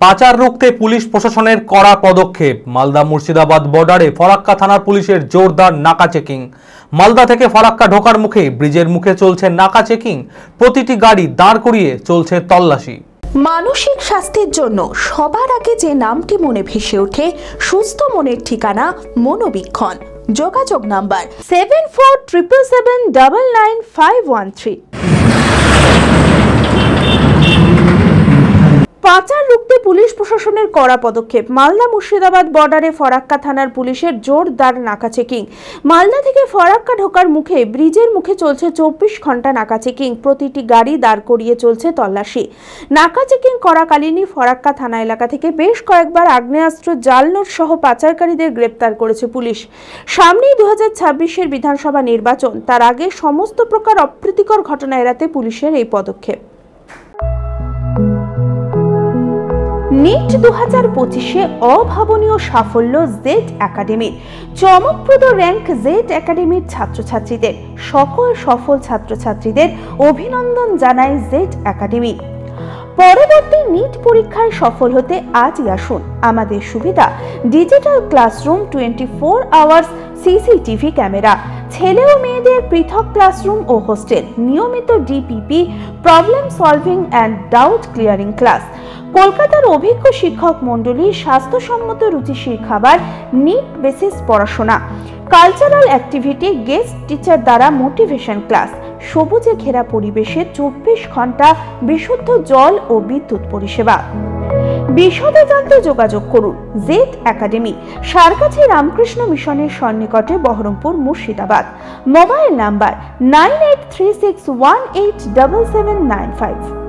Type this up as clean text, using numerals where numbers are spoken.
পাচার রুখতে পুলিশ প্রশাসনের কড়া পদক্ষেপ। মালদা মুর্শিদাবাদ বর্ডারে ফরাক্কা থানার পুলিশের জোরদার নাকা চেকিং। মালদা থেকে ফরাক্কা ঢোকার মুখে ব্রিজের মুখে চলছে নাকা চেকিং। প্রতিটি গাড়ি দাঁড় করিয়ে চলছে তল্লাশি। মানসিক স্বাস্থ্যের জন্য সবার আগে যে নামটি মনে ভেসে ওঠে, সুস্থ মনের ঠিকানা মনোবীক্ষণ। যোগাযোগ নাম্বার 7477799513। পাচার রুখতে পুলিশ প্রশাসনের কড়া পদক্ষেপ। মালদা মুর্শিদাবাদ বর্ডারে ফরাক্কা থানার পুলিশের জোরদার নাকা চেকিং। মালদা থেকে ফরাক্কা ঢোকার মুখে ব্রিজের মুখে চলছে 24 ঘন্টা নাকা চেকিং। প্রতিটি গাড়ি দাঁড় করিয়ে চলছে তল্লাশি। নাকা চেকিং করাকালীনই ফরাক্কা থানা এলাকা থেকে বেশ কয়েকবার আগ্নেয়াস্ত্র, জাল নোট সহ পাচারকারীদের গ্রেপ্তার করেছে পুলিশ। সামনেই 2026-এর বিধানসভা নির্বাচন, তার আগে সমস্ত প্রকার অপ্রীতিকর ঘটনা এড়াতে পুলিশের এই পদক্ষেপ। নিট 2025-এ অভাবনীয় সাফল্য জেড একাডেমির। চমকপ্রদ র্যাঙ্ক জেড একাডেমির ছাত্রছাত্রীদের। সকল সফল ছাত্রছাত্রীদের অভিনন্দন জানায় জেড একাডেমি। পরবর্তী নিট পরীক্ষায় সফল হতে আজই আসুন। আমাদের সুবিধা digital classroom, 24 hours CCTV camera, ছেলে ও মেয়েদের পৃথক ক্লাসরুম ও হোস্টেল, নিয়মিত DPP, problem solving and doubt clearing class, কলকাতার অভিজ্ঞ শিক্ষক মণ্ডলী, স্বাস্থ্যসম্মত রুচিশীল খাবার, নিট বেসিস পড়াশোনা, কালচারাল অ্যাক্টিভিটি, গেস্ট টিচার দ্বারা মোটিভেশন ক্লাস, সবুজে ঘেরা পরিবেশে 24 ঘন্টা বিশুদ্ধ জল ও বিদ্যুৎ পরিষেবা। বিশদে জানতে যোগাযোগ করুন জেড একাডেমি, সারকাছি রামকৃষ্ণ মিশনের সন্নিকটে, বহরমপুর, মুর্শিদাবাদ। Mobile number 9836187795।